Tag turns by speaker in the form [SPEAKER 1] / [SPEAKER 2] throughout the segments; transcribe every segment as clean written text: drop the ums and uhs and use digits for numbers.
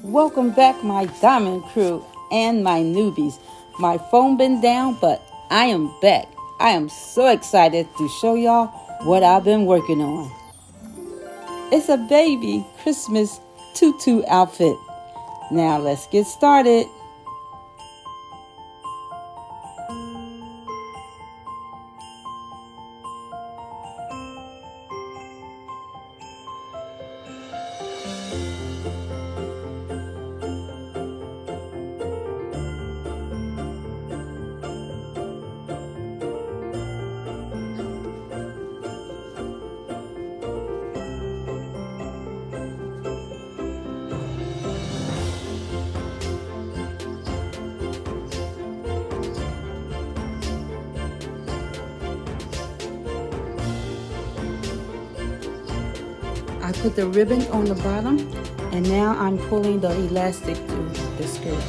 [SPEAKER 1] Welcome back, my diamond crew and my newbies. My phone been down, but I am back. I am so excited to show y'all what I've been working on. It's a baby Christmas tutu outfit. Now let's get started. I put the ribbon on the bottom, and now I'm pulling the elastic through the skirt.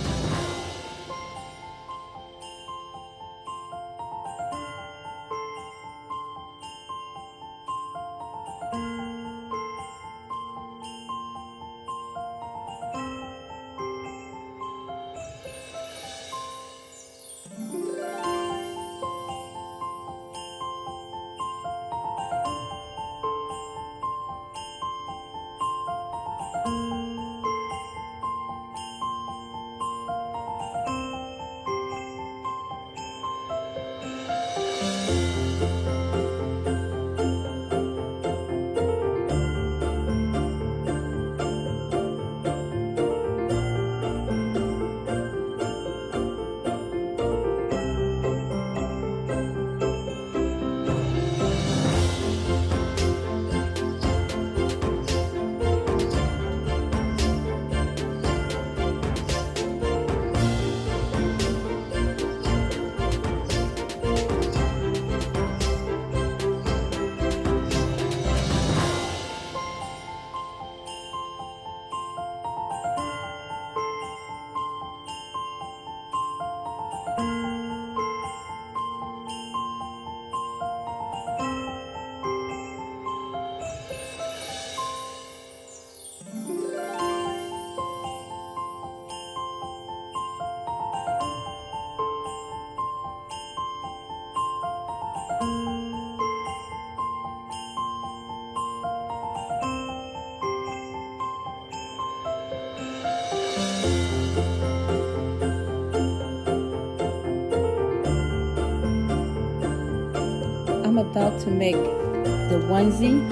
[SPEAKER 1] I'm about to make the onesie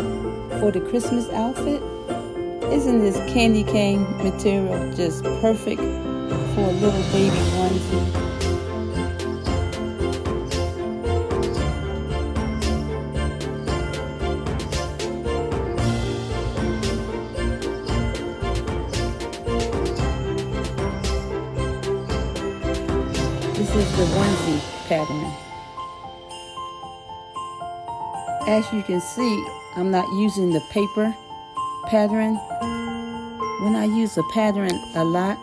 [SPEAKER 1] for the Christmas outfit. Isn't this candy cane material just perfect for a little baby onesie? This is the onesie pattern. As you can see, I'm not using the paper pattern. When I use a pattern a lot,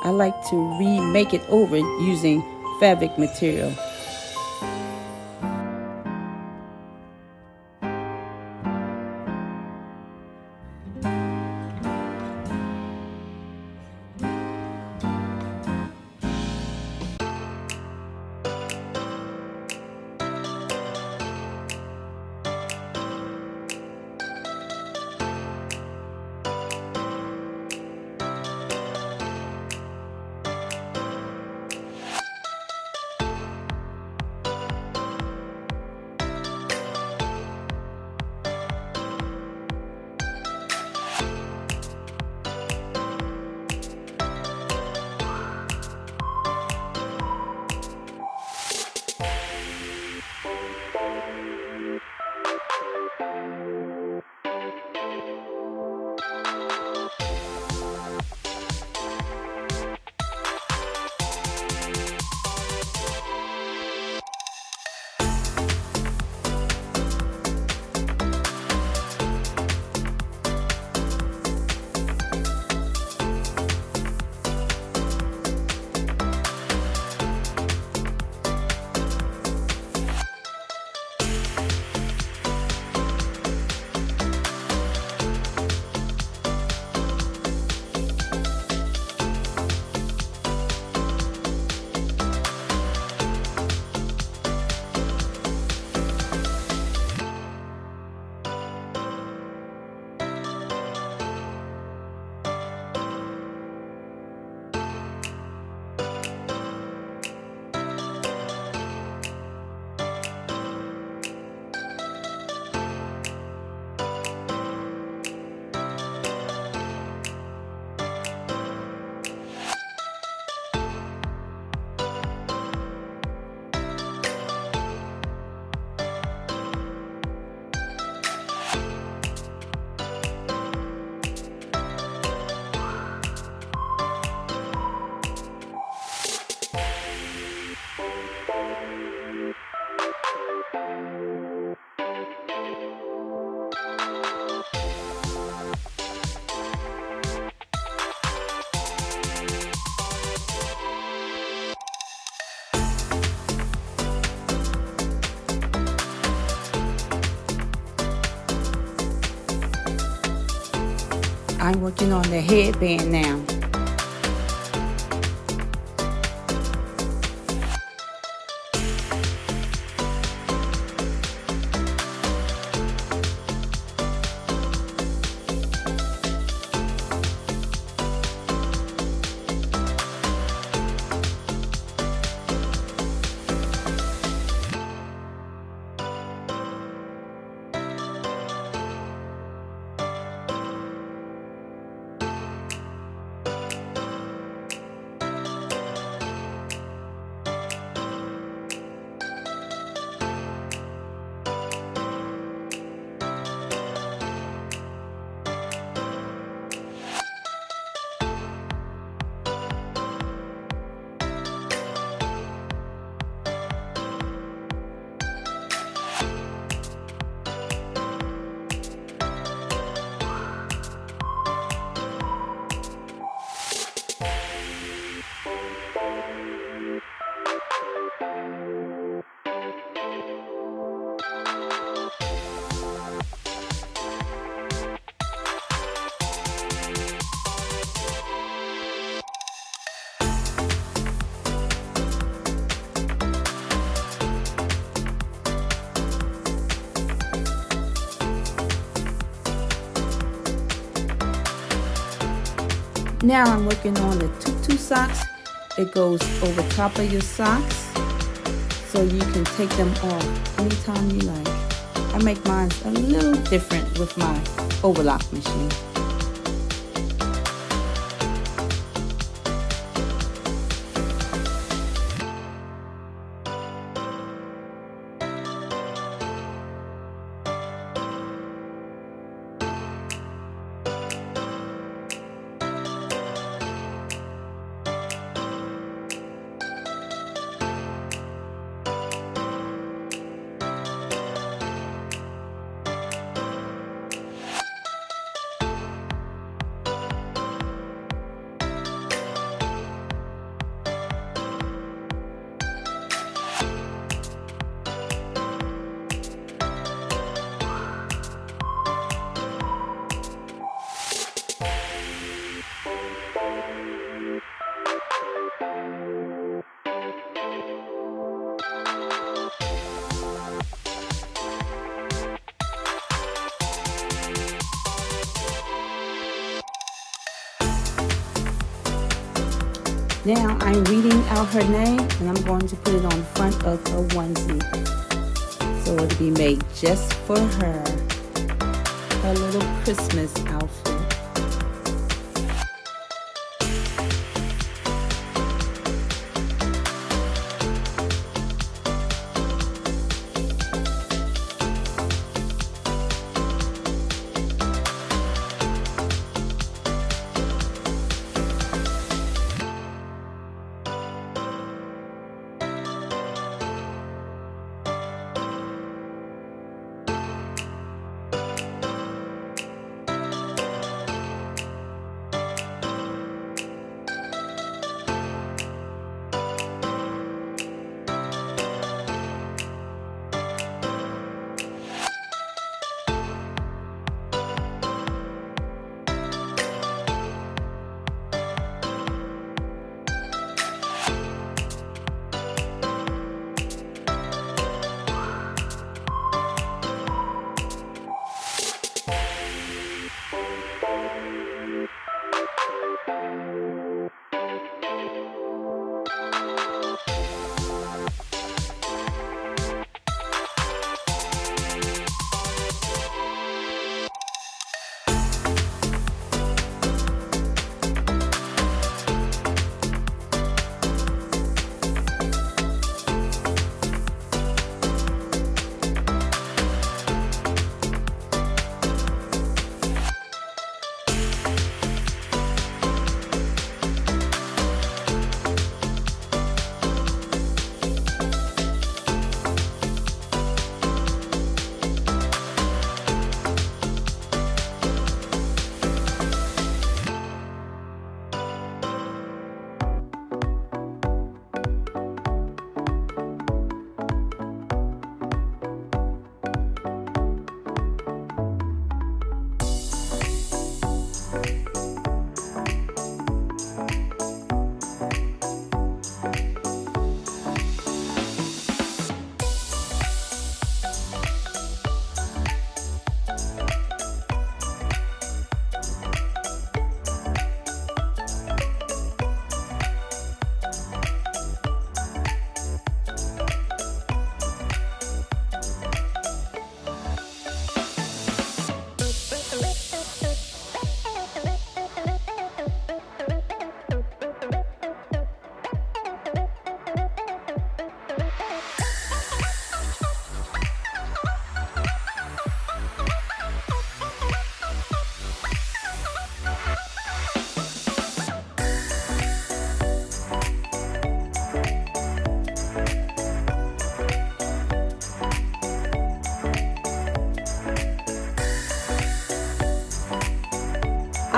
[SPEAKER 1] I like to remake it over using fabric material. I'm working on the headband now. Now I'm working on the tutu socks. It goes over top of your socks, so you can take them off anytime you like. I make mine a little different with my overlock machine. Now I'm reading out her name, and I'm going to put it on the front of her onesie. So it'll be made just for her little Christmas outfit.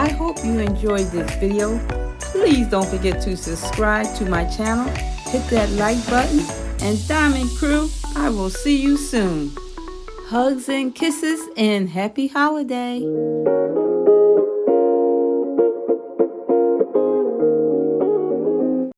[SPEAKER 1] I hope you enjoyed this video. Please don't forget to subscribe to my channel, hit that like button, and Diamond Crew, I will see you soon. Hugs and kisses and happy holiday.